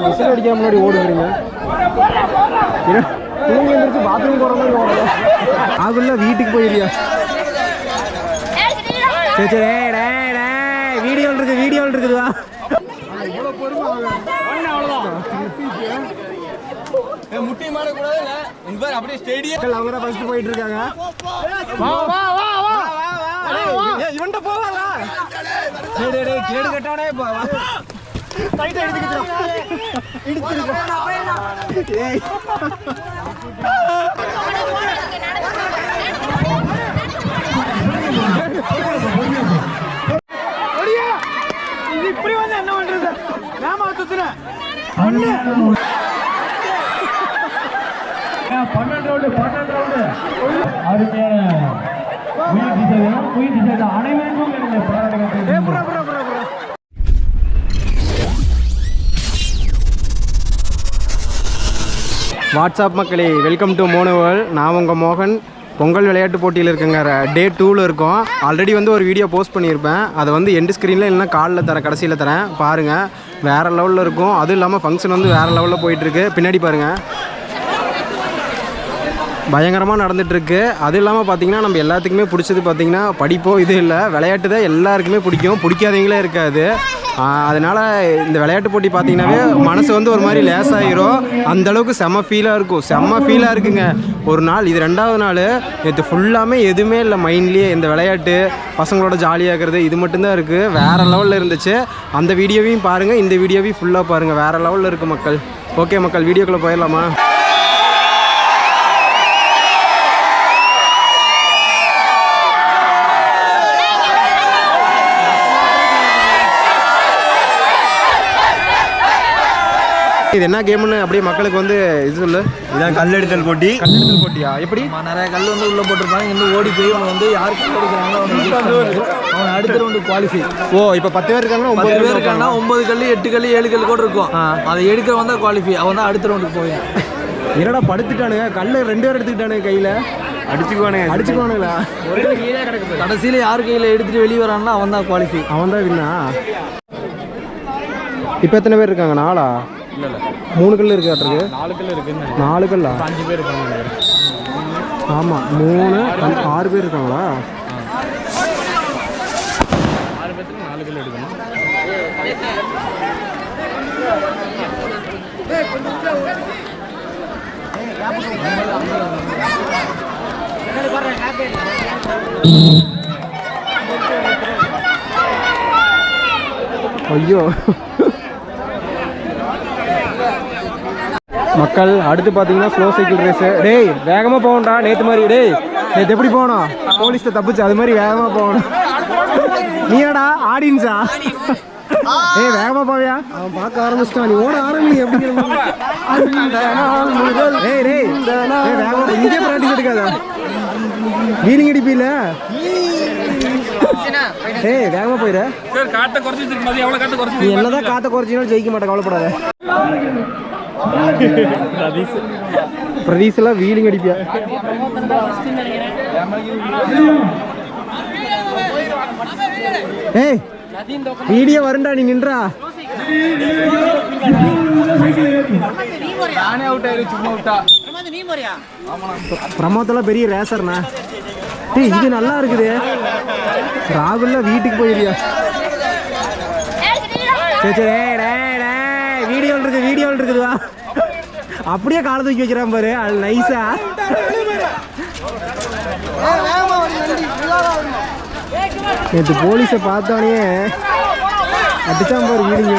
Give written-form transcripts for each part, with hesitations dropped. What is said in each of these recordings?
Whistle அடிக்காம முன்னாடி ஓடுறீங்க. தூங்கி எழுந்திரிச்சு பாத்ரூம் போகிற மாதிரி ஓடுங்க. அதுக்குள்ள வீட்டுக்கு போயிடுறியா? சரி சரி வீடியோவில் இருக்குதுவா? முட்டி மாட கூட இல்ல இன்வர் அப்படியே ஸ்டேடியம் அவங்க தான் ஃபர்ஸ்ட் போயிட்டு இருக்காங்க. இவன்ட்ட போவாங்களா? டேய் கேடு கட்டானே போவா. டைட் எடுத்துக்கிட்டு ஏய் ஓடியா இது இப்படி வந்து என்ன பண்றது? நாம சுத்துற அண்ணே 12 ரவுண்டு அருமையான உயிர் திசை அனைவருக்கும் என்னுடைய பாராட்டுகள். வாட்ஸ்அப் மக்களே, வெல்கம் டு மோனோவல். நான் உங்கள் மோகன். பொங்கல் விளையாட்டு போட்டியில் இருக்குங்க. டே 2ல் இருக்கோம். ஆல்ரெடி வந்து ஒரு வீடியோ போஸ்ட் பண்ணியிருப்பேன். அதை வந்து எண்டு ஸ்க்ரீனில் இல்லைன்னா காலில் தரேன், கடைசியில் தரேன் பாருங்கள். வேறு லெவலில் இருக்கும். அதுவும் இல்லாமல் ஃபங்க்ஷன் வந்து வேறு லெவலில் போயிட்டுருக்கு. பின்னாடி பாருங்கள், பயங்கரமாக நடந்துகிட்ருக்கு. அதுவும் இல்லாமல் பார்த்திங்கன்னா நம்ம எல்லாத்துக்குமே பிடிச்சது பார்த்திங்கன்னா படிப்போ இது இல்லை, விளையாட்டு தான் எல்லாருக்குமே பிடிக்கும். பிடிக்காதவங்களே இருக்காது. அதனால் இந்த விளையாட்டு போட்டி பார்த்திங்கனாவே மனசு வந்து ஒரு மாதிரி லேசாகிரும். அந்தளவுக்கு செம்ம ஃபீலாக இருக்குங்க. ஒரு நாள் இது 2வது நாள். நேற்று ஃபுல்லாமே எதுவுமே இல்லை மைண்ட்லேயே. இந்த விளையாட்டு பசங்களோட ஜாலியாகிறது இது மட்டும்தான் இருக்குது. வேறு லெவலில் இருந்துச்சு. அந்த வீடியோவையும் பாருங்கள், இந்த வீடியோவையும் ஃபுல்லாக பாருங்கள். வேறு லெவலில் இருக்குது மக்கள். ஓகே மக்கள், வீடியோக்குள்ளே போயிடலாமா? இது என்ன கேம்னு அப்படியே மக்களுக்கு வந்து இது சொல்லு. இதான் கல்லெடுத்தல் போட்டியா? எப்படி? நிறைய கல் வந்து உள்ள போட்டிருப்பாங்க. இன்னும் ஓடி போய் அவங்க வந்து யார் கல் எடுக்கிறாங்களோ அவங்க அடுத்த ரவுண்டு குவாலிஃபை. ஓ, இப்போ 10 பேர் இருக்காங்கன்னா 9 பேர் இருக்காங்கன்னா 9 கல் 8 கல் 7 கல் கூட இருக்கும். அதை எடுக்கிறவன் தான் குவாலிஃபை. அவன் தான் அடுத்த ரவுண்டுக்கு போவேன். என்னடா படுத்துட்டானுங்க, கல் 2 பேர் எடுத்துக்கிட்டானுங்க கையில். அடிச்சுக்குவானுங்களா? கடைசியில் யார் கையில் எடுத்துகிட்டு வெளியே வரான்னா அவன் தான் குவாலிஃபை. அவன் தான் வின்னா. இப்போ எத்தனை பேர் இருக்காங்க? 4ஆ? இல்லை 3 கல் இருக்காட்டுருக்கு. 4 கல் இருக்குன்னு. 4 கல்லா? 5 பேர் இருக்காங்க. ஆமாம் 3 6 பேர் இருக்காங்களா? 6 பேருக்கு 4 கல் எடுக்கணும். ஐயோ மக்கள், அடுத்து பார்த்தீங்கன்னா ஸ்லோ சைக்கிள் ரேஸு. டேய் வேகமாக போகணும்டா. நேற்று மாதிரி நேற்று எப்படி போகணும்? போலீஸ்கிட்ட தப்பிச்சு அது மாதிரி வேகமாக போகணும். நீடா ஆடியன்ஸா? வேகமாக போவியா? அவன் பார்க்க ஆரம்பிச்சிட்டான். நீ ஓட ஆரம்பி எப்படிங்கிற வேகமாக இங்கே ப்ராக்டிஸ் எடுக்காதா? வீலிங் அடிப்பில்ல? வேகமாக போயிடு. நீ என்னதான் காற்றை குறைச்சினாலும் ஜெயிக்க மாட்டேன், கவலைப்படாத. பிரதீஷ் எல்லாம் வீலிங் அடிப்பியா? வீடியோ வருண்டா, நீ நின்றா. பிரமோத்தெல்லாம் பெரிய ரேசர்ண்ணா. இது நல்லா இருக்குது. ராகுல்ல வீட்டுக்கு போயிடுறியா? சரி வீடியோவில் இருக்குதுவா? அப்படியே காலை தூக்கி வைக்கிறான் பாரு, அது நைஸா. நேற்று போலீஸை பார்த்தானே அடிச்சான் பாரு வீடுங்க.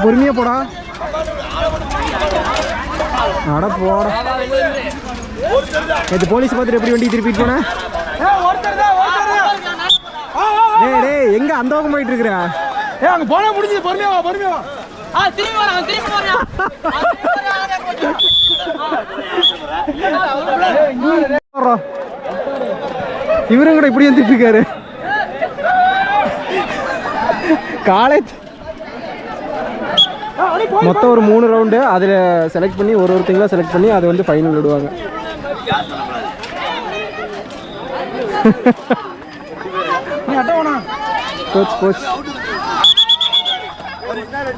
பொறுமையா போடா. அட போடா. நேற்று போலீஸ் பார்த்துட்டு எப்படி வண்டி திருப்பிட்டு போன? டேய் எங்க அந்த பக்கம் போயிட்டு இருக்கிற? அங்க போனா முடிஞ்சது. பொறுமையா வா. இவரும் கூட இப்படி வந்துட்டு இருக்காரு. காலேஜ் மொத்தம் ஒரு 3 ரவுண்டு. அதில் செலக்ட் பண்ணி ஒருத்தங்களா செலக்ட் பண்ணி அதை வந்து ஃபைனல் விடுவாங்க. கோச் ஒன்று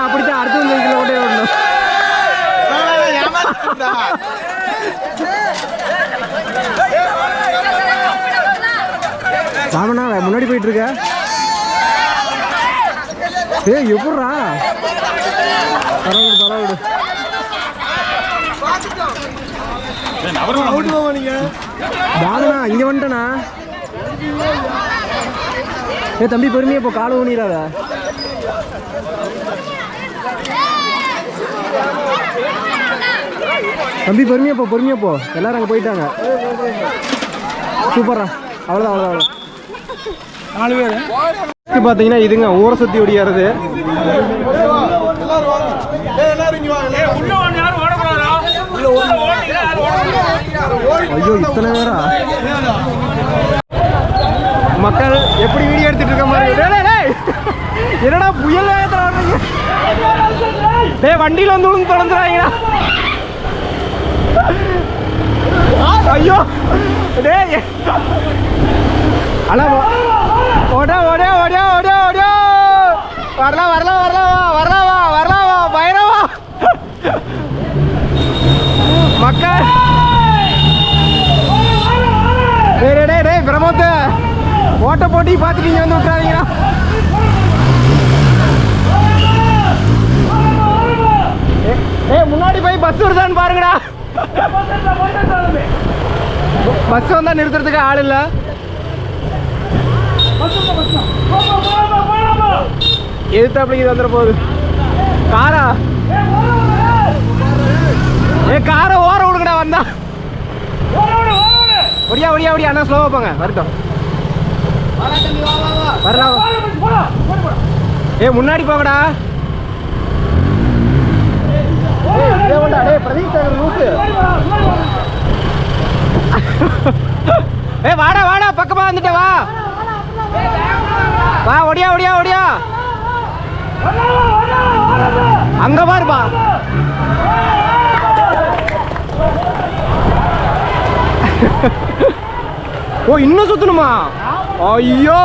அப்படித்தான் அடுத்து வந்து இதில் ஓட்டே ஓடணும். ராமண்ணா முன்னாடி போயிட்டு இருக்க. எப்படா பரவாயில்ல வாங்கண்ணா இங்கே வந்துட்டேண்ணா. தம்பி பொறுமையா இப்போ காலை ஊனிடாத. தம்பி பொறுமையா போ எல்லாரும் அங்கே போயிட்டாங்க. சூப்பரா அவ்வளோதான் 4 பேர் பார்த்தீங்கன்னா இதுங்க ஊரை சுற்றி ஓடியாருது. ஐயோ இத்தனை பேரா மக்கள் எப்படி வீடியோ எடுத்துட்டு இருக்க மாதிரி. என்னடா புயல் வண்டியில் வந்து விழுந்து தொடர்ந்துறாங்க. ஐயோ டேய் அண்ணா ஓடா வரலாம் பைரவா மக்கள். டேய் பிரமோத் ஓட்ட போட்டி பார்த்துட்டு இங்கே வந்து விட்டுறாதீங்களா. முன்னாடி போய் பஸ் வருதான்னு பாருங்கடா. பஸ் வந்தா நிறுத்துறதுக்கு ஆள் இல்லை. எதிர்த்தாப்புல இது வந்துட போகுது. காரா காரை ஓர விடுங்கடா வந்தா. ஒடியா அண்ணா ஸ்லோவா போங்க வரட்டும். வரலாம் முன்னாடி போங்கடா. பிரதீப் சாகர் லூசு. வாடா பக்கமா வந்துட்ட வா ஒடியா அங்க பாருப்பா. ஓ இன்னும் சுத்தணுமா? ஐயோ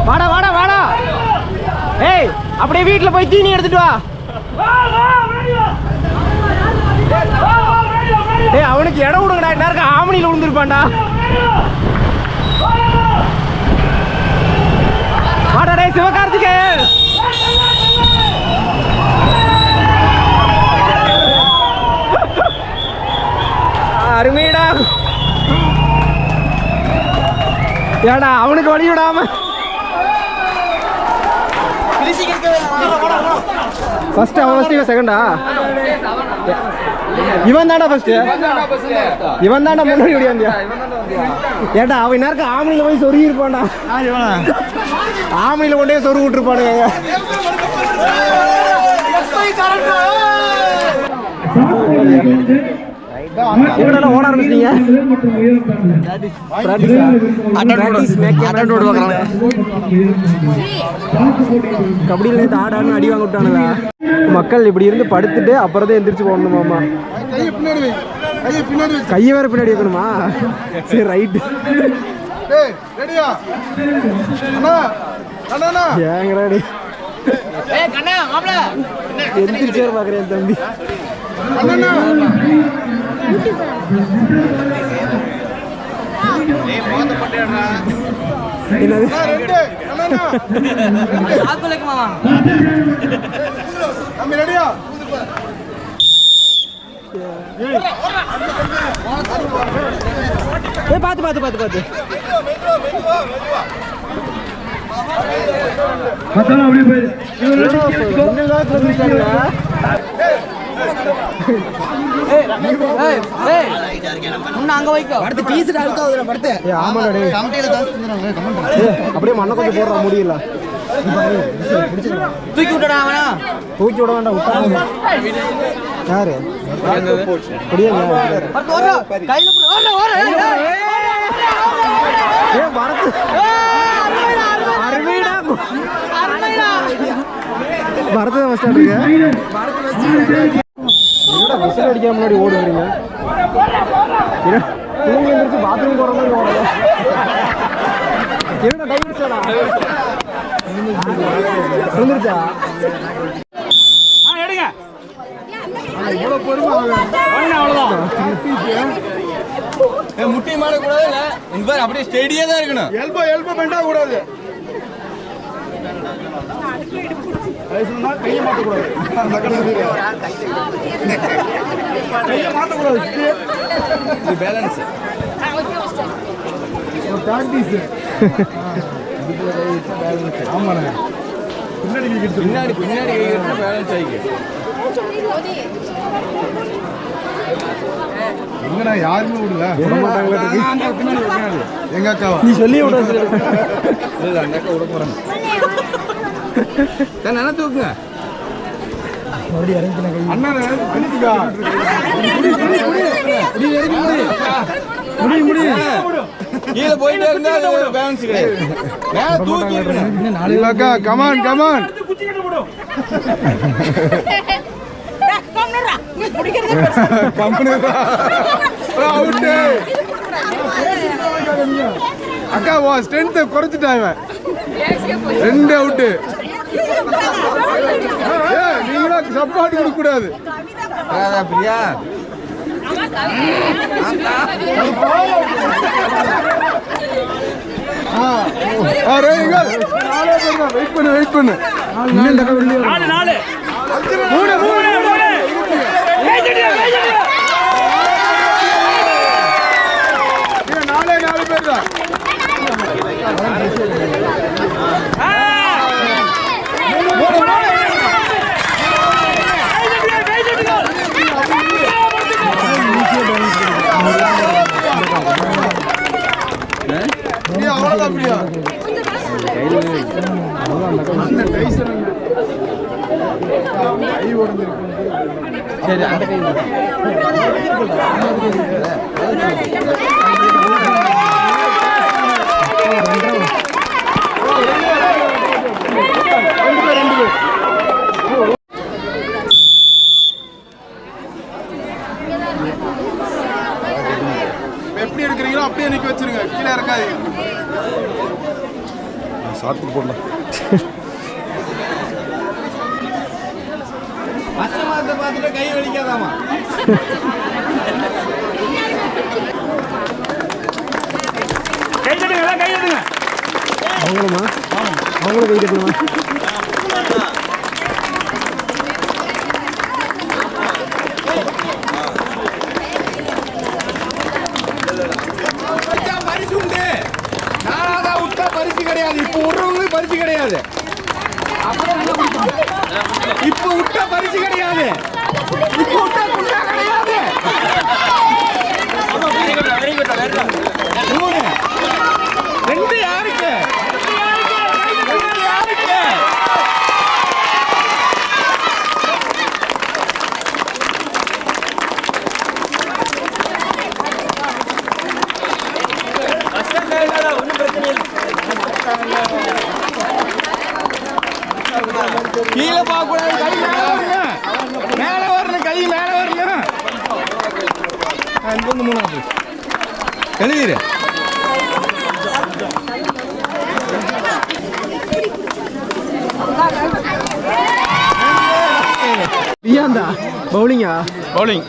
வாடா ஏய் அப்படியே வீட்டில் போய் தீனி எடுத்துட்டு வா. ஏய் அவனுக்கு இடம் விடுங்கடா. எல்லாருக்கும் ஆமணியில் விழுந்துருப்பான்டா. வாடா டேய் சிவகார்த்திகேயன். அருமைடா. ஏடா அவனுக்கு வழி விடாம ஃபர்ஸ்ட் அவன் ஃபர்ஸ்ட் இவன் செகண்டா. இவன் தாண்டா ஃபர்ஸ்ட். இவன் தாண்டா முன்னாடி ஓடி வந்தியா. ஏடா அவன் நேரத்துக்கு ஆமணியில் போய் சொருகி இருப்பான்டா. ஆமணியில் கொண்டே சொருகு விட்டுருப்பானுங்க. ஓட ஆரம்பிச்சிட்டீங்க. கபடியில் நேற்று ஆடான்னு அடி வாங்க விட்டானுங்க. மக்கள் இப்படி இருந்து படுத்துட்டு அப்புறம் தான் எந்திரிச்சு போடணுமாமா. கையை வேற பின்னாடி வைக்கணுமா? சரி ரைட்டு. ஏங்கடாடி எந்திரிச்சே பாக்குறேன் தம்பி. என்னது பாத்து அப்படியே மண்ணை கொஞ்சம் போடுற முடியல. தூக்கி விட வேண்டாம். யாரு பரத்து ஃபஸ்ட் இருக்கு. விசில் அடிக்காம முன்னாடி ஓடுறீங்க. தூங்கி எழுந்திரிச்சு பாத்ரூம் போகிற மாதிரி ஓடல. என்ன கை பிடிச்சாடா வந்துருச்சா? இவ்வளோ பொறுமை அவ்வளோதான். முட்டி மாடக்கூடாது இல்லை இந்த மாதிரி அப்படியே ஸ்டெடியாக தான் இருக்கணும். எல்போ பெண்டாக கூடாது. கையை மாற்றக்கூடாது. கையை மாற்றக்கூடாது. Balance practice. ஆமாண்ணே. பின்னாடி பின்னாடி பின்னாடி கை கட்டினா பேலன்ஸ் ஆகிக்கு. எங்கடா யாருமே விடல. எங்க அக்காவா நீ சொல்லி விட அந்த அக்கா விட போறாங்க. நல்லா தூக்குங்க. மறுபடியும் இறங்கின கை அண்ணா பிடிச்சிக்கா. கீழே போயிட்டே இருந்தா அது பேலன்ஸ் கிடையாது. மேல தூக்கி இருக்கணும். நாலு அக்கா கமான் கமான். அக்கா ஸ்ட்ரென்த் குறைச்சிட்டாங்க. 2 அவுட்டு. நீங்களும் சப்பாட்டு கொடுக்க கூடாது. பிரியா வெயிட் பண்ணு வெயிட் பண்ணு. நாலு பேர் தான். அவ்வளோதான் அப்படியா? சரி அந்த கை எப்படி எடுக்கிறீங்களோ அப்படியே நிக்க வச்சிருங்க. கீழே இறக்காது. சாப்பிட்டு போடலாம். பச்சை மாத்தை பார்த்துட்டு கை வலிக்காதாமா. கை தட்டுங்க கை தட்டுங்க. அவங்களுமா அவங்களும் கை தட்டணுமா? பரிசு உண்டு. நானாதான் விட்டா பரிசு கிடையாது. இப்போ விடுறவங்களுக்கு பரிசு கிடையாது. இப்போ விட்டா பரிசு கிடையாது. இப்போ விட்டா குண்டா கிடையாது. ரெண்டு யாருக்கு? கீழே பார்க்கக்கூடாது. கை மேலே வரணும். கை மேலே வரணும். இங்கே 3 எழுதிரு. பியாந்தா பவுலிங்கா? பவுலிங்.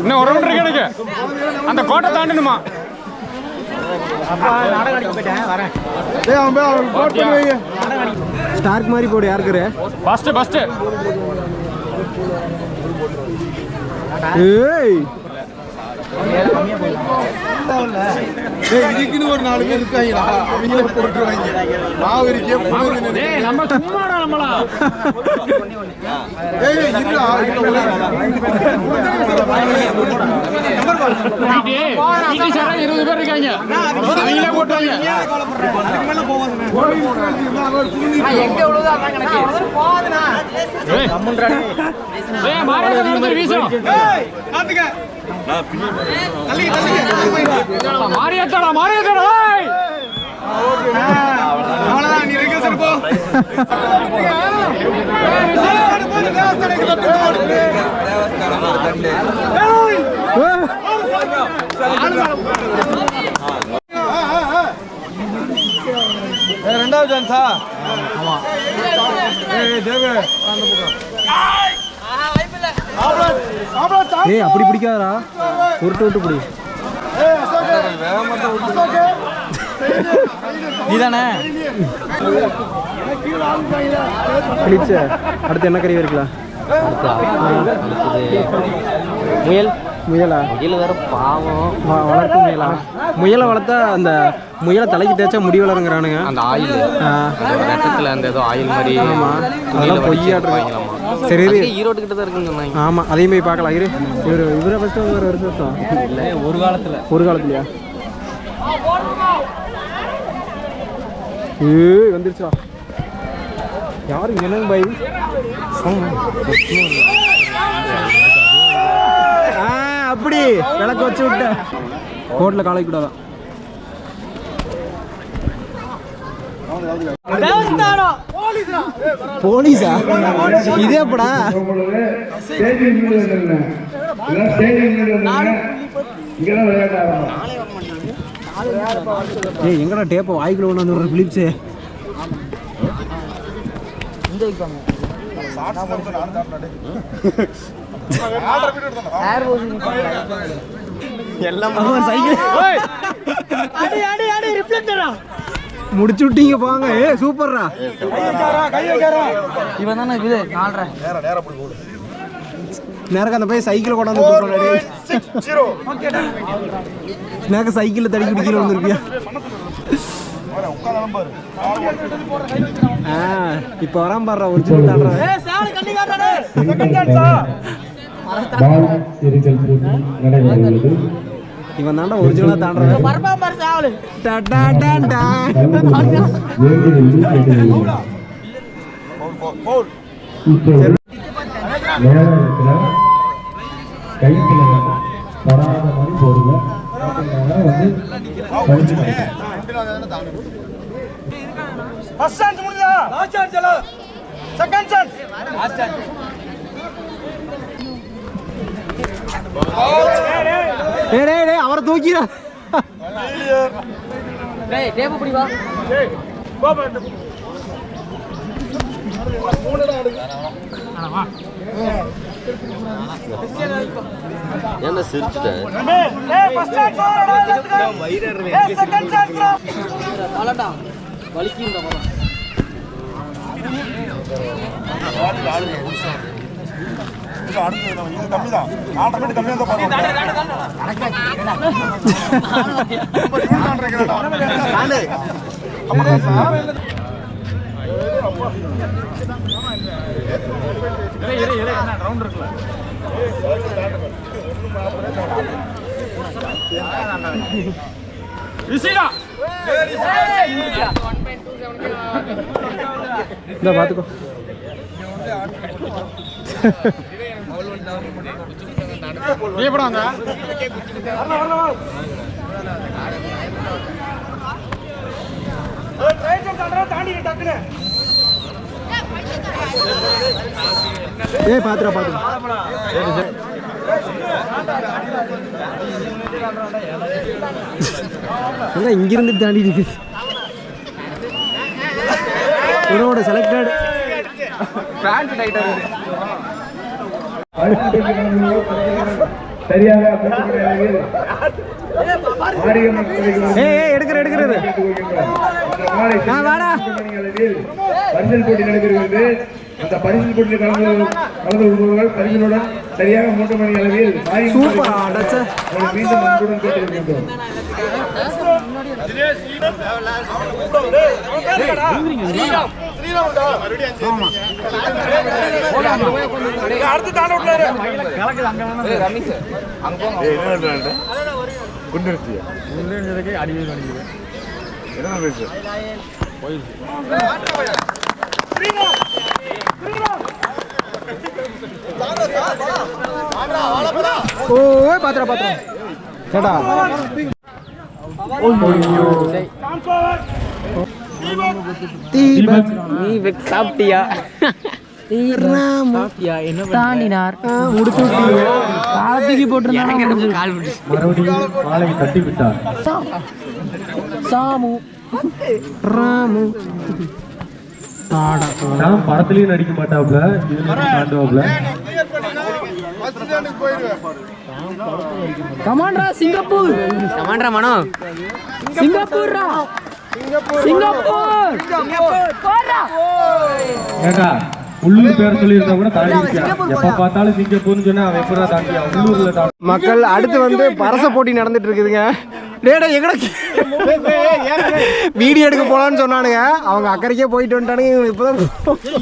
இன்னும் ஒரு ரவுண்ட் இருக்கு எனக்கு. அந்த கோட்டை தாண்டணுமா? ஸ்டார்க் மாதிரி போடு. யாருக்கு? First first. ஏய் இதுக்குன்னு ஒரு 4 பேர் இருக்காங்களா? அவங்களே போட்டுருவாங்க. மாவு இருக்கே நம்ம சும்மாடா நம்மளா. ஏய் இருடா. 20 பேர் இருக்காங்க அவங்களே போட்டுவாங்க மாறியாத்தாடா அவ்வளவுதான் நீ இருக்க சரி போ ரெண்டாவது சான்ஸா ஆமா ஏய் அப்படி பிடிக்காதடா உருட்டு விட்டு பிடி நீதானே பிடிச்ச அடுத்து என்ன கறி இருக்கலாம் முயல் முயலா முயல் வேற பாவம் வளர்க்கும் முயலா முயலை வளர்த்தா அந்த முயலை தலைக்கு தேய்ச்சா முடி வளருங்கிறானுங்க அந்த ஆயில் ரத்தத்தில் அந்த ஏதோ ஆயில் மாதிரி அதெல்லாம் பொய்யாட்டம் சரி ஈரோடு கிட்ட தான் இருக்குன்னு சொன்னாங்க ஆமாம் அதையும் போய் பார்க்கலாம் இவரை ஃபஸ்ட்டு ஒரு வருஷம் இல்லை ஒரு காலத்துலையா வந்துருச்சா யாரு என்ன பை அப்படி விளக்கு வச்சு விட்ட கோட்டில் காலை கூடாதான் போலீஸா இதே எப்படா ஏய் எங்கடா டேப்பை வாய்க்குள்ள ஒன்று வந்து பிலிப்ஸு முடிச்சு விட்டீங்க போங்க ஏ சூப்பர்ரா இவன் தானே இது 4.5 நேரக்கு அந்த போய் சைக்கிள் கொண்டாந்து நேரக்க சைக்கிளில் தடி குடிக்கல வந்துருப்பியா இப்போ வரான் பாடுறா ஒரிஜினல் தாடுறேன் இவன் தாண்டா ஒரிஜினலாக தாண்டுறேன் கைத்துல படாத மாதிரி போடுங்க அவரை தூக்கிடா என்ன சிரிச்சுட்டேன் பாத்துக்கோ ஏய் பாத்துடா பாத்துடா இங்கிருந்து தாண்டி இருக்கு இவரோட செலக்டட் சரியாக எடுக்கிறது பரிசல் போட்டி நடைபெறுகிறது. அந்த பரிசல் போட்டியில் கலந்து கொள்பவர்கள் பரிசலுடன் சரியாக 3 மணி அளவில் மீண்டும் அன்புடன் கேட்டிருக்கின்றோம். ஓ பாத்திரம் பாத்திரம் சேட்டா தீபக் நீ சாப்பிட்டியா? என்ன தாண்டினார் முடிச்சு காலத்துக்கு போட்டிருந்தாங்க மறுபடியும் வாளை தட்டி விட்டார். சாமு ராமு நான் படத்துலயும் நடிக்க மாட்டாப்ல, இதுல தாண்டுவாப்ல. கமாண்டரா சிங்கப்பூர், கமாண்டரா மனோ, சிங்கப்பூர்ரா, சிங்கப்பூர் போறா. ஏண்டா உள்ளூர் பேர் சொல்லியிருந்தா கூட தாண்டி இருக்கான். எப்ப பார்த்தாலும் சிங்கப்பூர்னு சொன்னா அவன் எப்படா தாண்டியா? உள்ளூர்ல தாண்டி. மக்கள் அடுத்து வந்து பரச போட்டி நடந்துட்டு இருக்குதுங்க. டேடா எங்கடா வீடியோ எடுக்க போலான்னு சொன்னானுங்க. அவங்க அக்கறைக்கே போயிட்டு வந்துட்டானுங்க. இவனுக்கு இப்பதான்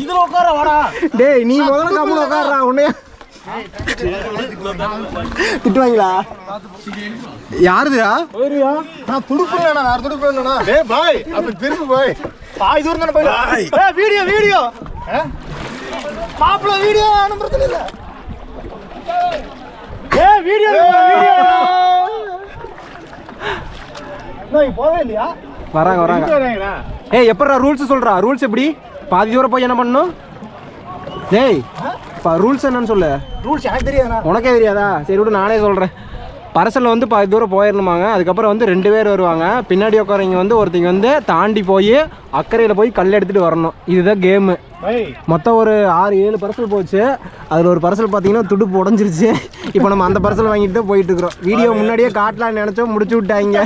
இதுல உட்கார வாடா. டேய் நீ முதல்ல கம்முன்னு உட்கார்றா. உன்னைய திட்டுவாங்களா? யாருதுடா? நான் துடுப்புலடா, வேற துடுப்புலடா. டேய் பாய், அப்ப திரும்பி போய் பாய் தூரம் தான போய். ஏய் வீடியோ வீடியோ. மாப்ள வீடியோ அனுப்புறது இல்ல. ஏய் வீடியோ வீடியோ. நான் போவே இல்லையா? வராங்க வராங்க. ஏய் எப்பறா ரூல்ஸ் சொல்றா? ரூல்ஸ் எப்படி? பாதி தூரம் போய் என்ன பண்ணணும்? டேய் ரூல்ஸ் என்னன்னு சொல்லு. ரூல்ஸ் எனக்கு தெரியாதுடா. உனக்கே தெரியாதா? சரி விடு நானே சொல்கிறேன். பரசலில் வந்து பாதி தூரம் போயிடணுமாங்க. அதுக்கப்புறம் வந்து 2 பேர் வருவாங்க. பின்னாடி உட்காரவங்க வந்து ஒருத்தங்க வந்து தாண்டி போய் அக்கறையில் போய் கல் எடுத்துகிட்டு வரணும். இதுதான் கேமு. மொத்தம் ஒரு 6-7 பரசல் போச்சு. அதில் ஒரு பரசல் பார்த்தீங்கன்னா துடுப்பு உடஞ்சிருச்சு. இப்போ நம்ம அந்த பரசல் வாங்கிட்டு தான் போயிட்டு இருக்கிறோம். வீடியோ முன்னாடியே காட்டலான்னு நினச்சோம், முடிச்சு விட்டாங்க.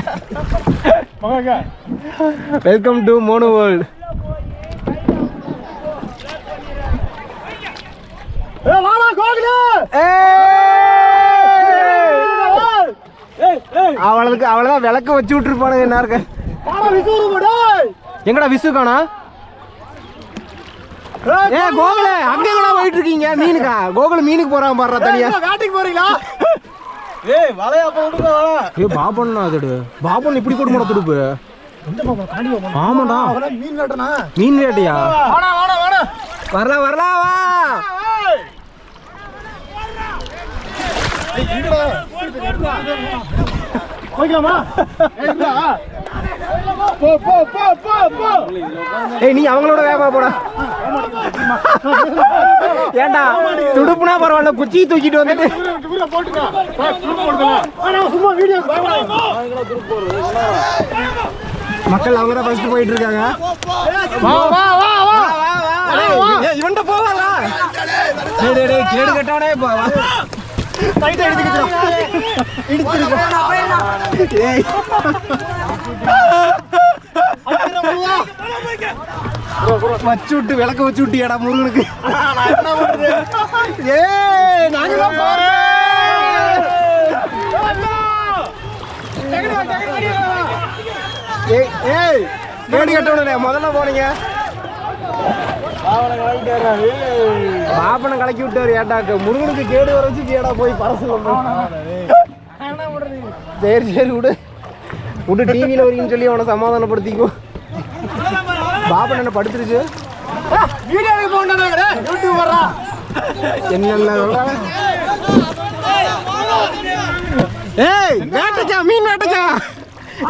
Welcome to mono world. அவ்வளவுதான் விளக்க வச்சு விட்டுருப்பானுங்க. என்ன இருக்க எங்கடா விசு காணா? ஏ கோகுல அங்க எங்கடா போயிட்டு இருக்கீங்க? மீனுக்கா? கோகுல மீனுக்கு போறான் பாடுறா தனியா. வேட்டைக்கு போறீங்களா? ஏய் வலையா போடுங்க வலை. ஏ பாபண்ணா அதுடு. பாபன் இப்படி போட்டு போட துடுப்பு. ஆமாடா மீன் வேட்டனா? மீன் வேட்டையா? வாடா வாடா வாடா. வரலாம் வரலாம் வா. போய்க்கலாமா? போ போ போ போ போ. ஏய் நீ அவங்களோட வேகமா போடா. ஏண்டா துடுப்புனா பரவாயில்ல, குச்சி தூக்கிட்டு வந்துட்டு சும்மா வீடியோ. மக்கள் அவங்க தான் ஃபர்ஸ்ட் போயிட்டு இருக்காங்க. வா வா வா வா. இவன்ட்ட போவாங்களா? டேய் டேய் டேய் கேடு கட்டவனே போ. டைட்டா எடுத்துக்கிச்சா. ஏய் வச்சு விட்டு விளக்க வச்சு விட்டியாடா முருகனுக்கு. ஏய் நாங்க தான் போறோம். ஏய் ஏய் கேடு கட்டவனே முதல்ல போனீங்க. பாப்பனை கலக்கி விட்டாரு. ஏட்டாக்கு முருகனுக்கு கேடு வர வச்சு கேடா போய் பரசல். சரி சரி விடு விடு. டிவியில் வரீங்கன்னு சொல்லி அவனை சமாதானப்படுத்திக்கோ. பாப்பன் என்ன படுத்துருச்சு? வீடியோக்கு போண்டா யூடியூப் வரா. என்னென்ன சொல்றாங்க? ஏய் வேட்டைக்கா, மீன் வேட்டைக்கா.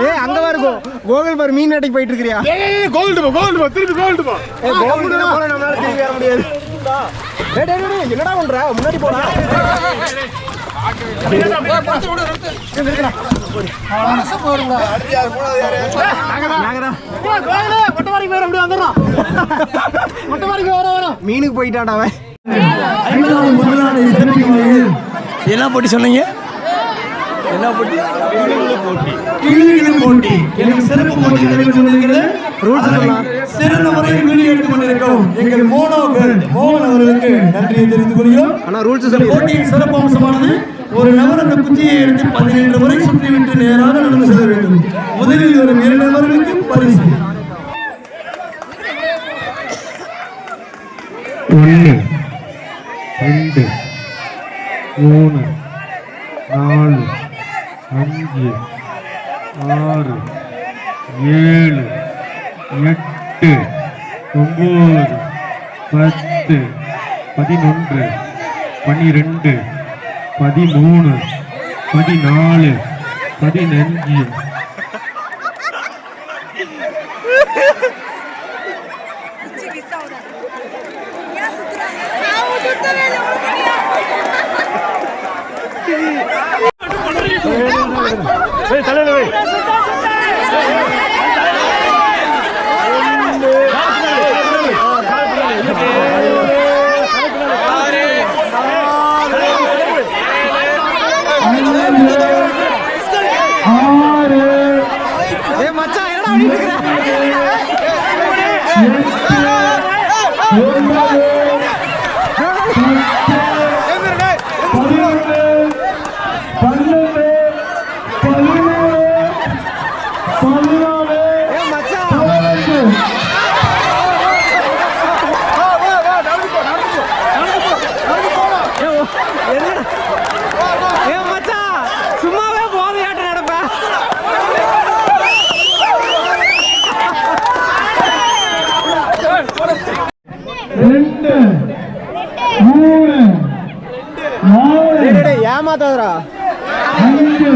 ஏய் அங்க பாருங்க கோகுல் பாரு, மீன் வேட்டைக்கு போயிட்டு இருக்கிறியா? ஏய் கோல்டு போ கோல்டு போ, திருப்பி கோல்டு போ. ஏய் கோகுல் போற நம்மளால திருப்பி வர முடியாது. டேய் டேய் டேய் என்னடா பண்ற? முன்னாடி போடா. மீனுக்கு போயிட்டான்டா அவன். என்ன போட்டி சொன்னீங்க? என்ன போட்டி? போட்டி எனக்கு சிறப்பு போட்டி நடைபெற்று வருகிறது. ரூல்ஸ் சொல்லலாம். சிறந்த முறையில் வீடியோ எடுத்துக் கொண்டிருக்கிறோம் எங்கள் மோனோ வேர்ல்ட் மோகன் அவர்களுக்கு நன்றியை தெரிவித்துக் கொள்கிறோம். ஆனா ரூல்ஸ் சொல்லி போட்டியின் சிறப்பு அம்சமானது ஒரு நபர் அந்த குச்சியை எடுத்து 17 முறை சுற்றிவிட்டு நேராக நடந்து செல்ல வேண்டும். முதலில் வரும் 2 நபர்களுக்கு பரிசு. 1 2 3 4 5 6 7 8 9 10 11 12 13 14 15 சும்மாவே போதையாட்ட நடப்ப. ஏமாத்தாதரா. 5 6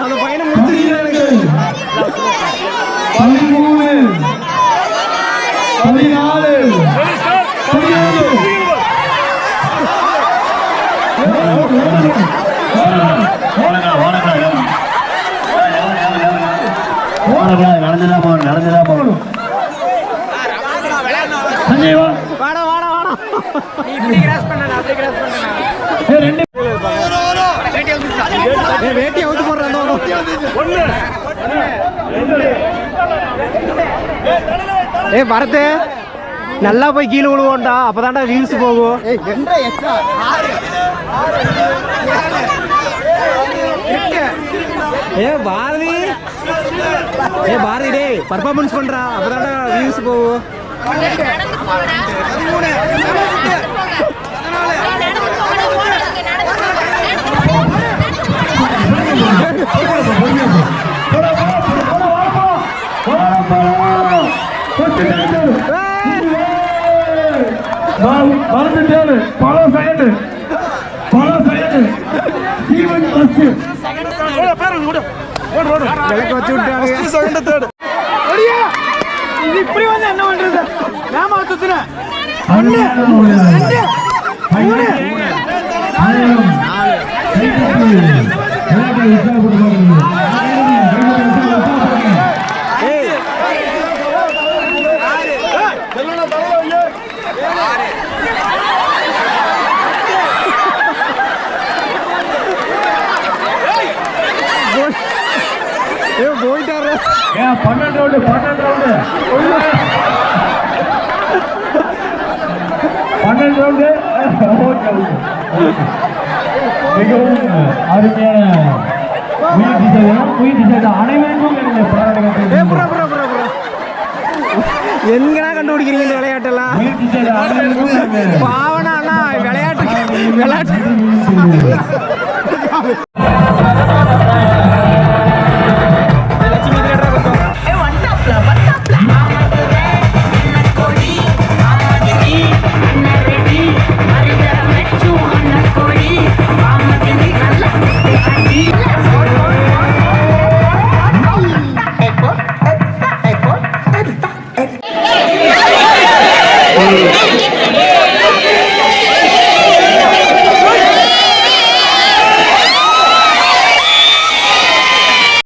அந்த பையனை முடிச்சிருக்கீங்க. 13 14 நடந்துதான் போகணும். வாடா வாடா வாடா. நீ இப்படி கிராஸ் பண்ண நான் அப்படி கிராஸ் பண்ணேன். வேட்டி அவுத்து போடுறான். பரத்து நல்லா போய் கீழே விழுவோண்டா, அப்பதான்டா ரீல்ஸ் போகும். பாரதி பாரதி டே பர்ஃபார்மன்ஸ் பண்றா, அப்பதான்டா ரீல்ஸ் போகும். மறந்துட்டாரு. பல செகண்ட் வச்சு விட்டாங்க. இப்படி வந்து என்ன பண்றது? நாம சுத்துறேன். போயிட்டாரு. 12 ரவுண்டு மிகவும் அருமையான அனைவருக்கும் எங்கடா கண்டுபிடிக்கிறீங்க இந்த விளையாட்டெல்லாம்? பாவனா விளையாட்டு Hey,